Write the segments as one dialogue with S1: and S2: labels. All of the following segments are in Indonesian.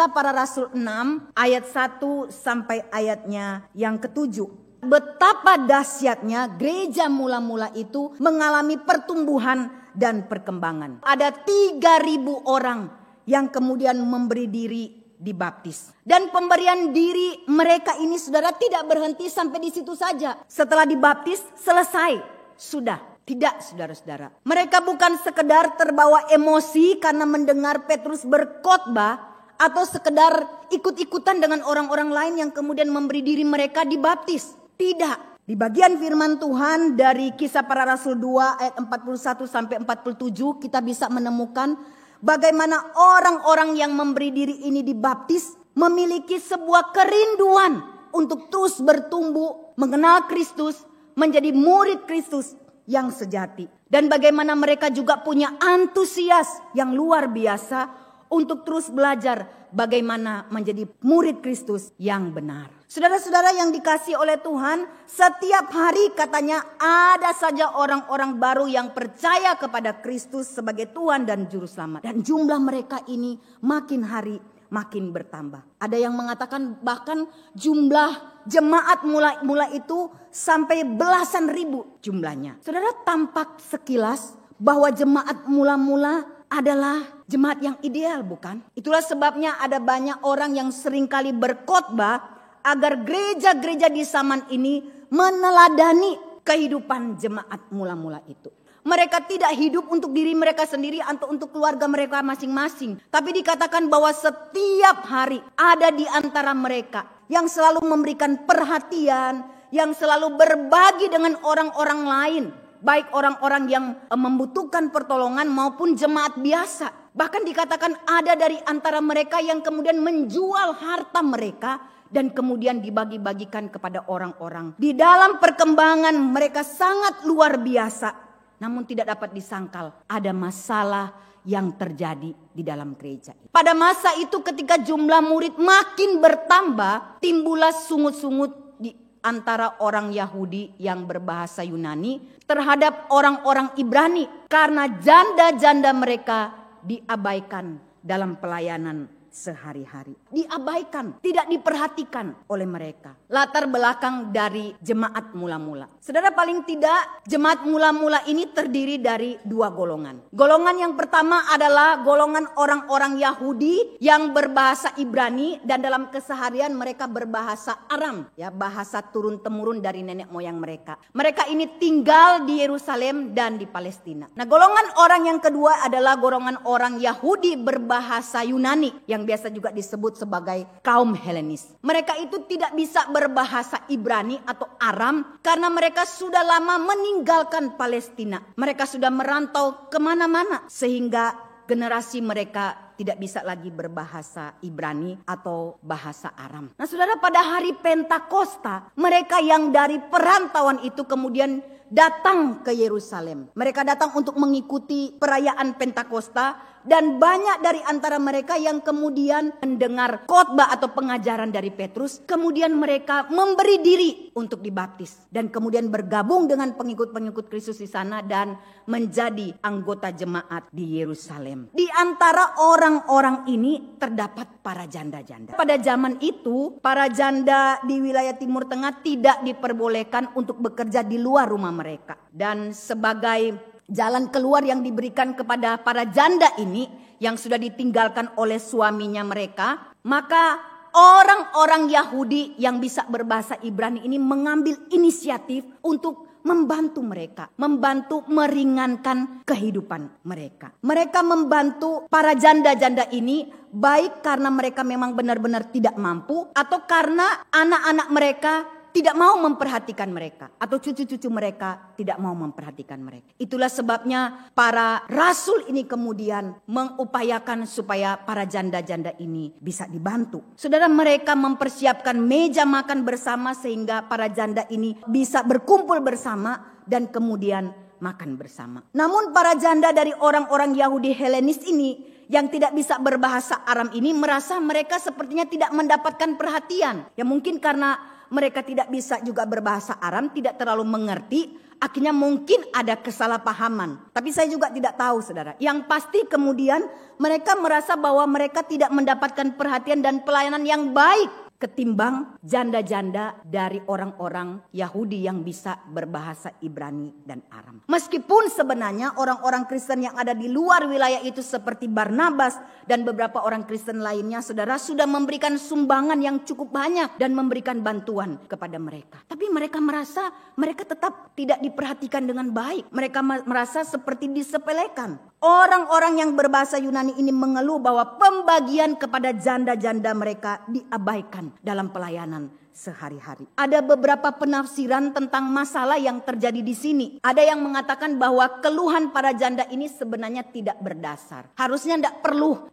S1: Kisah Para Rasul 6 ayat 1 sampai ayatnya yang ke-7. Betapa dahsyatnya gereja mula-mula itu mengalami pertumbuhan dan perkembangan. Ada 3.000 orang yang kemudian memberi diri dibaptis. Dan pemberian diri mereka ini saudara tidak berhenti sampai di situ saja. Setelah dibaptis selesai. Sudah. Tidak saudara-saudara. Mereka bukan sekedar terbawa emosi karena mendengar Petrus berkhotbah. Atau sekedar ikut-ikutan dengan orang-orang lain yang kemudian memberi diri mereka dibaptis. Tidak. Di bagian firman Tuhan dari Kisah Para Rasul 2 ayat 41 sampai 47 kita bisa menemukan bagaimana orang-orang yang memberi diri ini dibaptis memiliki sebuah kerinduan untuk terus bertumbuh, mengenal Kristus, menjadi murid Kristus yang sejati. Dan bagaimana mereka juga punya antusias yang luar biasa untuk terus belajar bagaimana menjadi murid Kristus yang benar. Saudara-saudara yang dikasihi oleh Tuhan, setiap hari katanya ada saja orang-orang baru yang percaya kepada Kristus sebagai Tuhan dan Juru Selamat. Dan jumlah mereka ini makin hari makin bertambah. Ada yang mengatakan bahkan jumlah jemaat mula itu sampai belasan ribu jumlahnya. Saudara, tampak sekilas bahwa jemaat mula-mula adalah jemaat yang ideal, bukan? Itulah sebabnya ada banyak orang yang seringkali berkhotbah agar gereja-gereja di zaman ini meneladani kehidupan jemaat mula-mula itu. Mereka tidak hidup untuk diri mereka sendiri atau untuk keluarga mereka masing-masing. Tapi dikatakan bahwa setiap hari ada di antara mereka yang selalu memberikan perhatian, yang selalu berbagi dengan orang-orang lain. Baik orang-orang yang membutuhkan pertolongan maupun jemaat biasa. Bahkan dikatakan ada dari antara mereka yang kemudian menjual harta mereka dan kemudian dibagi-bagikan kepada orang-orang. Di dalam perkembangan mereka sangat luar biasa. Namun tidak dapat disangkal ada masalah yang terjadi di dalam gereja. Pada masa itu ketika jumlah murid makin bertambah, timbullah sungut-sungut di antara orang Yahudi yang berbahasa Yunani terhadap orang-orang Ibrani. Karena janda-janda mereka diabaikan dalam pelayanan sehari-hari. Diabaikan, tidak diperhatikan oleh mereka. Latar belakang dari jemaat mula-mula. Saudara, paling tidak jemaat mula-mula ini terdiri dari dua golongan. Golongan yang pertama adalah golongan orang-orang Yahudi yang berbahasa Ibrani dan dalam keseharian mereka berbahasa Aram, ya, bahasa turun-temurun dari nenek moyang mereka. Mereka ini tinggal di Yerusalem dan di Palestina. Nah, golongan orang yang kedua adalah golongan orang Yahudi berbahasa Yunani yang biasa juga disebut sebagai kaum Helenis. Mereka itu tidak bisa berbahasa Ibrani atau Aram karena mereka sudah lama meninggalkan Palestina. Mereka sudah merantau kemana-mana sehingga generasi mereka tidak bisa lagi berbahasa Ibrani atau bahasa Aram. Nah, saudara, pada hari Pentakosta mereka yang dari perantauan itu kemudian datang ke Yerusalem. Mereka datang untuk mengikuti perayaan Pentakosta. Dan banyak dari antara mereka yang kemudian mendengar khotbah atau pengajaran dari Petrus. Kemudian mereka memberi diri untuk dibaptis. Dan kemudian bergabung dengan pengikut-pengikut Kristus di sana. Dan menjadi anggota jemaat di Yerusalem. Di antara orang-orang ini terdapat para janda-janda. Pada zaman itu para janda di wilayah Timur Tengah tidak diperbolehkan untuk bekerja di luar rumah mereka. Dan sebagai jalan keluar yang diberikan kepada para janda ini yang sudah ditinggalkan oleh suaminya mereka, maka orang-orang Yahudi yang bisa berbahasa Ibrani ini mengambil inisiatif untuk membantu mereka, membantu meringankan kehidupan mereka. Mereka membantu para janda-janda ini baik karena mereka memang benar-benar tidak mampu atau karena anak-anak mereka tidak mau memperhatikan mereka atau cucu-cucu mereka tidak mau memperhatikan mereka. Itulah sebabnya para rasul ini kemudian mengupayakan supaya para janda-janda ini bisa dibantu. Saudara, mereka mempersiapkan meja makan bersama sehingga para janda ini bisa berkumpul bersama dan kemudian makan bersama. Namun para janda dari orang-orang Yahudi Helenis ini yang tidak bisa berbahasa Aram ini merasa mereka sepertinya tidak mendapatkan perhatian. Ya mungkin karena mereka tidak bisa juga berbahasa Aram, tidak terlalu mengerti, Akhirnya mungkin ada kesalahpahaman. Tapi saya juga tidak tahu saudara. Yang pasti kemudian mereka merasa bahwa mereka tidak mendapatkan perhatian dan pelayanan yang baik ketimbang janda-janda dari orang-orang Yahudi yang bisa berbahasa Ibrani dan Aram. Meskipun sebenarnya orang-orang Kristen yang ada di luar wilayah itu seperti Barnabas dan beberapa orang Kristen lainnya, saudara, sudah memberikan sumbangan yang cukup banyak dan memberikan bantuan kepada mereka. Tapi mereka merasa mereka tetap tidak diperhatikan dengan baik. Mereka merasa seperti disepelekan. Orang-orang yang berbahasa Yunani ini mengeluh bahwa pembagian kepada janda-janda mereka diabaikan dalam pelayanan sehari-hari. Ada beberapa penafsiran tentang masalah yang terjadi di sini. Ada yang mengatakan bahwa keluhan para janda ini sebenarnya tidak berdasar. Harusnya tidak perlu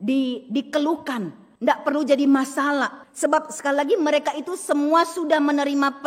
S1: dikeluhkan, tidak perlu jadi masalah. Sebab sekali lagi mereka itu semua sudah menerima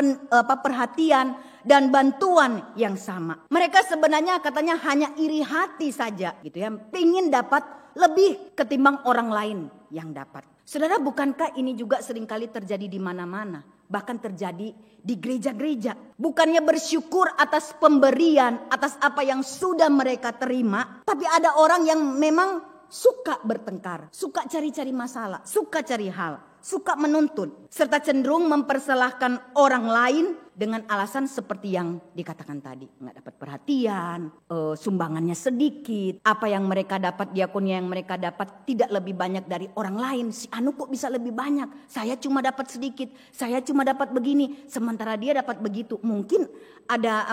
S1: perhatian dan bantuan yang sama. Mereka sebenarnya katanya hanya iri hati saja gitu ya. Pingin dapat lebih ketimbang orang lain yang dapat. Saudara, bukankah ini juga seringkali terjadi di mana-mana? Bahkan terjadi di gereja-gereja. Bukannya bersyukur atas pemberian, atas apa yang sudah mereka terima. Tapi ada orang yang memang suka bertengkar, suka cari-cari masalah, suka cari hal, suka menuntut, serta cenderung mempersalahkan orang lain dengan alasan seperti yang dikatakan tadi. Nggak dapat perhatian, sumbangannya sedikit, apa yang mereka dapat, diakonia yang mereka dapat tidak lebih banyak dari orang lain. Si anu kok bisa lebih banyak, saya cuma dapat sedikit, saya cuma dapat begini, sementara dia dapat begitu. Mungkin ada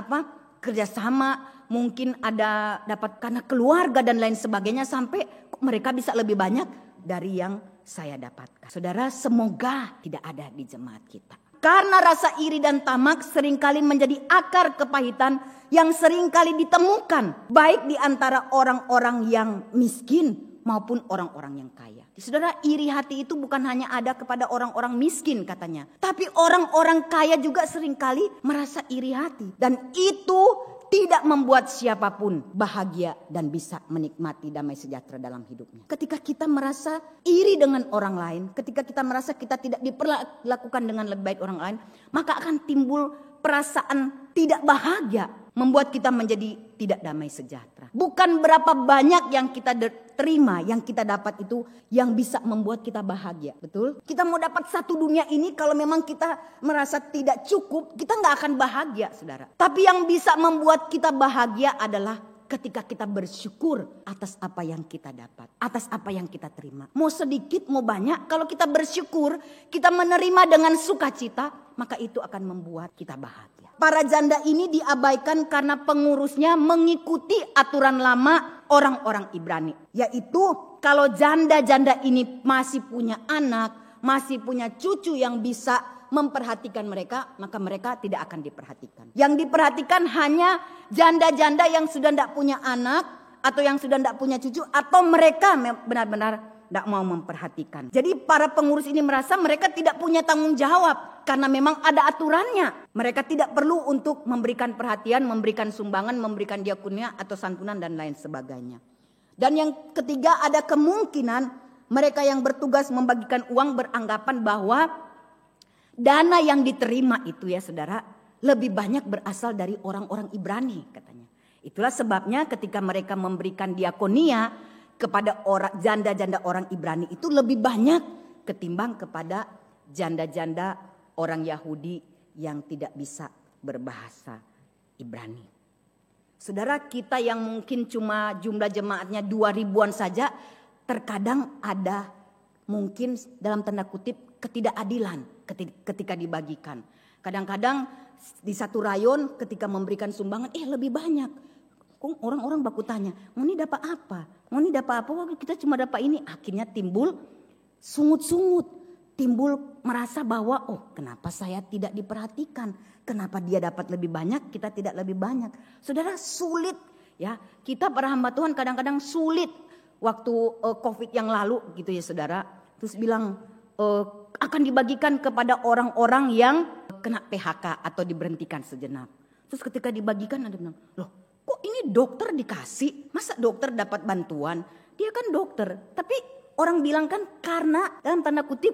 S1: kerjasama, mungkin ada dapat karena keluarga dan lain sebagainya, sampai mereka bisa lebih banyak dari yang saya dapatkan. Saudara, semoga tidak ada di jemaat kita. Karena rasa iri dan tamak seringkali menjadi akar kepahitan yang seringkali ditemukan baik di antara orang-orang yang miskin maupun orang-orang yang kaya. Saudara, iri hati itu bukan hanya ada kepada orang-orang miskin katanya, tapi orang-orang kaya juga seringkali merasa iri hati, dan itu tidak membuat siapapun bahagia dan bisa menikmati damai sejahtera dalam hidupnya. Ketika kita merasa iri dengan orang lain, ketika kita merasa kita tidak diperlakukan dengan lebih baik orang lain, maka akan timbul perasaan tidak bahagia, membuat kita menjadi tidak damai sejahtera. Bukan berapa banyak yang kita terima, yang kita dapat itu yang bisa membuat kita bahagia. Betul? Kita mau dapat satu dunia ini, kalau memang kita merasa tidak cukup, kita nggak akan bahagia, saudara. Tapi yang bisa membuat kita bahagia adalah ketika kita bersyukur atas apa yang kita dapat, atas apa yang kita terima. Mau sedikit, mau banyak, kalau kita bersyukur, kita menerima dengan sukacita, maka itu akan membuat kita bahagia. Para janda ini diabaikan karena pengurusnya mengikuti aturan lama orang-orang Ibrani. Yaitu kalau janda-janda ini masih punya anak, masih punya cucu yang bisa memperhatikan mereka, maka mereka tidak akan diperhatikan. Yang diperhatikan hanya janda-janda yang sudah tidak punya anak, atau yang sudah tidak punya cucu, atau mereka benar-benar tidak mau memperhatikan. Jadi para pengurus ini merasa mereka tidak punya tanggung jawab, karena memang ada aturannya. Mereka tidak perlu untuk memberikan perhatian, memberikan sumbangan, memberikan diakonia atau santunan dan lain sebagainya. Dan yang ketiga, ada kemungkinan mereka yang bertugas membagikan uang beranggapan bahwa dana yang diterima itu, ya saudara, lebih banyak berasal dari orang-orang Ibrani katanya. Itulah sebabnya ketika mereka memberikan diakonia kepada janda-janda orang Ibrani itu lebih banyak ketimbang kepada janda-janda orang Yahudi yang tidak bisa berbahasa Ibrani. Saudara, kita yang mungkin cuma jumlah jemaatnya 2.000-an saja, terkadang ada mungkin dalam tanda kutip ketidakadilan ketika dibagikan. Kadang-kadang di satu rayon ketika memberikan sumbangan lebih banyak. Orang-orang baku tanya, mau ini dapat apa? Mau ini dapat apa? Wah, kita cuma dapat ini. Akhirnya timbul sungut-sungut. Timbul merasa bahwa kenapa saya tidak diperhatikan? Kenapa dia dapat lebih banyak, kita tidak lebih banyak? Saudara, sulit ya. Kita para hamba Tuhan kadang-kadang sulit. Waktu COVID yang lalu gitu ya saudara. Terus bilang akan dibagikan kepada orang-orang yang kena PHK atau diberhentikan sejenak. Terus ketika dibagikan ada bilang, loh kok ini dokter dikasih? Masa dokter dapat bantuan? Dia kan dokter. Tapi orang bilang kan karena dalam tanda kutip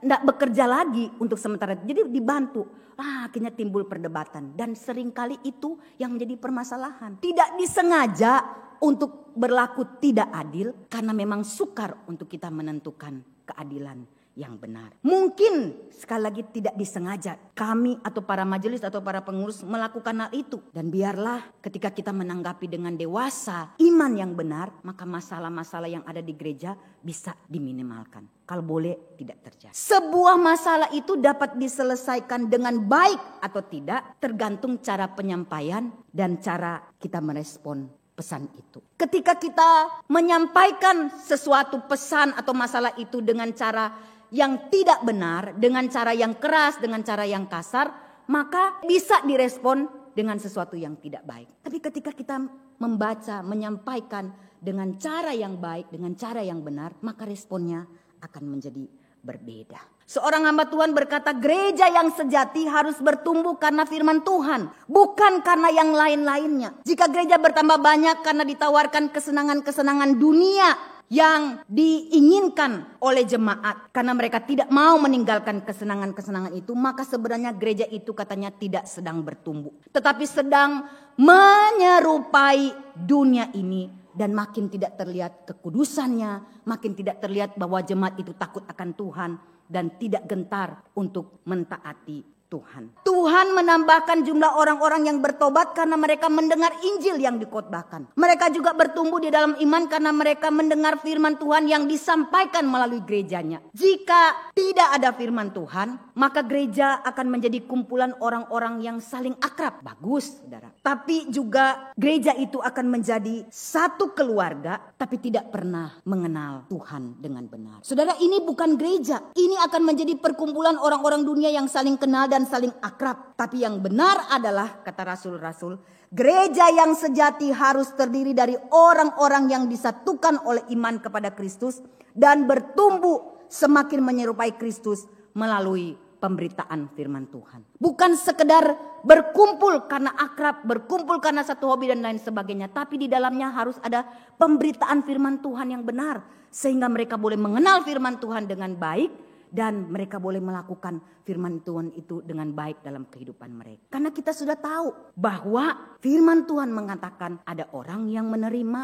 S1: tidak bekerja lagi untuk sementara itu. Jadi dibantu. Akhirnya timbul perdebatan. Dan seringkali itu yang menjadi permasalahan. Tidak disengaja untuk berlaku tidak adil. Karena memang sukar untuk kita menentukan keadilan yang benar. Mungkin sekali lagi tidak disengaja kami atau para majelis atau para pengurus melakukan hal itu. Dan biarlah ketika kita menanggapi dengan dewasa iman yang benar, maka masalah-masalah yang ada di gereja bisa diminimalkan. Kalau boleh tidak terjadi. Sebuah masalah itu dapat diselesaikan dengan baik atau tidak tergantung cara penyampaian dan cara kita merespon pesan itu. Ketika kita menyampaikan sesuatu pesan atau masalah itu dengan cara yang tidak benar, dengan cara yang keras, dengan cara yang kasar, maka bisa direspon dengan sesuatu yang tidak baik. Tapi ketika kita membaca, menyampaikan dengan cara yang baik, dengan cara yang benar, maka responnya akan menjadi berbeda. Seorang hamba Tuhan berkata, gereja yang sejati harus bertumbuh karena firman Tuhan, bukan karena yang lain-lainnya. Jika gereja bertambah banyak karena ditawarkan kesenangan-kesenangan dunia yang diinginkan oleh jemaat, karena mereka tidak mau meninggalkan kesenangan-kesenangan itu, maka sebenarnya gereja itu katanya tidak sedang bertumbuh, tetapi sedang menyerupai dunia ini. Dan makin tidak terlihat kekudusannya, makin tidak terlihat bahwa jemaat itu takut akan Tuhan dan tidak gentar untuk mentaati Tuhan. Tuhan menambahkan jumlah orang-orang yang bertobat karena mereka mendengar Injil yang dikhotbahkan. Mereka juga bertumbuh di dalam iman karena mereka mendengar firman Tuhan yang disampaikan melalui gerejanya. Jika tidak ada firman Tuhan, maka gereja akan menjadi kumpulan orang-orang yang saling akrab. Bagus, saudara. Tapi juga gereja itu akan menjadi satu keluarga, tapi tidak pernah mengenal Tuhan dengan benar. Saudara, ini bukan gereja. Ini akan menjadi perkumpulan orang-orang dunia yang saling kenal dan saling akrab. Tapi yang benar adalah, kata rasul-rasul, gereja yang sejati harus terdiri dari orang-orang yang disatukan oleh iman kepada Kristus dan bertumbuh semakin menyerupai Kristus melalui pemberitaan firman Tuhan. Bukan sekedar berkumpul karena akrab, berkumpul karena satu hobi dan lain sebagainya. Tapi di dalamnya harus ada pemberitaan firman Tuhan yang benar. Sehingga mereka boleh mengenal firman Tuhan dengan baik. Dan mereka boleh melakukan firman Tuhan itu dengan baik dalam kehidupan mereka. Karena kita sudah tahu bahwa firman Tuhan mengatakan ada orang yang menerima,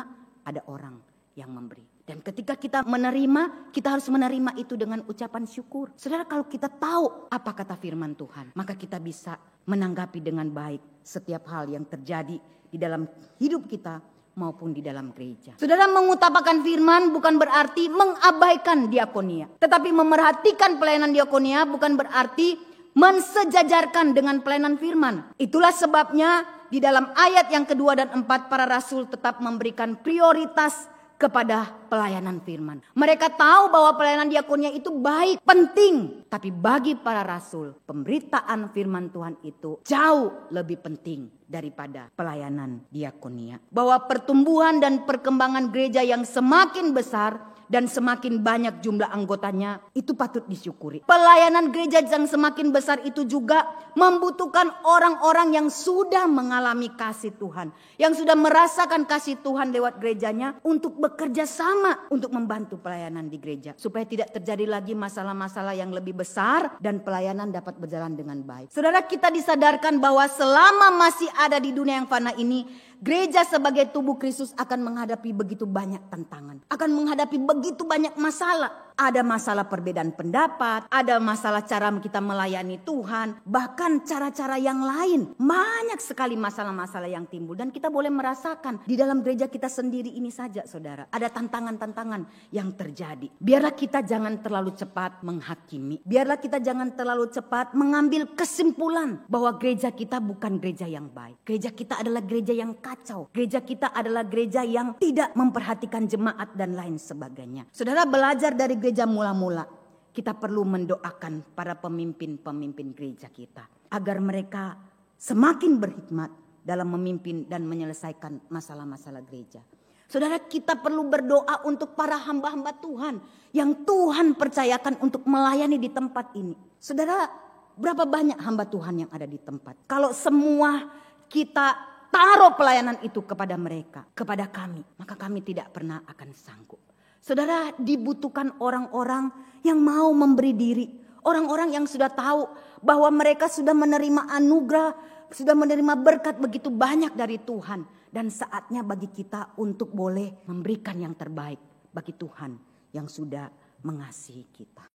S1: ada orang yang memberi. Dan ketika kita menerima, kita harus menerima itu dengan ucapan syukur. Saudara, kalau kita tahu apa kata firman Tuhan, maka kita bisa menanggapi dengan baik setiap hal yang terjadi di dalam hidup kita maupun di dalam gereja. Saudara, mengutamakan firman bukan berarti mengabaikan diakonia. Tetapi memerhatikan pelayanan diakonia bukan berarti mensejajarkan dengan pelayanan firman. Itulah sebabnya di dalam ayat yang kedua dan 4 para rasul tetap memberikan prioritas kepada pelayanan firman. Mereka tahu bahwa pelayanan diakonia itu baik, penting. Tapi bagi para rasul, pemberitaan firman Tuhan itu jauh lebih penting daripada pelayanan diakonia. Bahwa pertumbuhan dan perkembangan gereja yang semakin besar dan semakin banyak jumlah anggotanya, itu patut disyukuri. Pelayanan gereja yang semakin besar itu juga membutuhkan orang-orang yang sudah mengalami kasih Tuhan, yang sudah merasakan kasih Tuhan lewat gerejanya untuk bekerja sama untuk membantu pelayanan di gereja. Supaya tidak terjadi lagi masalah-masalah yang lebih besar dan pelayanan dapat berjalan dengan baik. Saudara, kita disadarkan bahwa selama masih ada di dunia yang fana ini, gereja sebagai tubuh Kristus akan menghadapi begitu banyak tantangan. Akan menghadapi begitu banyak masalah. Ada masalah perbedaan pendapat. Ada masalah cara kita melayani Tuhan. Bahkan cara-cara yang lain. Banyak sekali masalah-masalah yang timbul. Dan kita boleh merasakan di dalam gereja kita sendiri ini saja, saudara. Ada tantangan-tantangan yang terjadi. Biarlah kita jangan terlalu cepat menghakimi. Biarlah kita jangan terlalu cepat mengambil kesimpulan bahwa gereja kita bukan gereja yang baik. Gereja kita adalah gereja yang kacau. Gereja kita adalah gereja yang tidak memperhatikan jemaat dan lain sebagainya. Saudara, belajar dari gereja mula-mula, kita perlu mendoakan para pemimpin-pemimpin gereja kita agar mereka semakin berhikmat dalam memimpin dan menyelesaikan masalah-masalah gereja. Saudara, kita perlu berdoa untuk para hamba-hamba Tuhan yang Tuhan percayakan untuk melayani di tempat ini. Saudara, berapa banyak hamba Tuhan yang ada di tempat? Kalau semua kita taruh pelayanan itu kepada mereka, kepada kami, maka kami tidak pernah akan sanggup. Saudara, dibutuhkan orang-orang yang mau memberi diri Orang-orang yang sudah tahu bahwa mereka sudah menerima anugerah, sudah menerima berkat begitu banyak dari Tuhan. Dan saatnya bagi kita untuk boleh memberikan yang terbaik bagi Tuhan yang sudah mengasihi kita.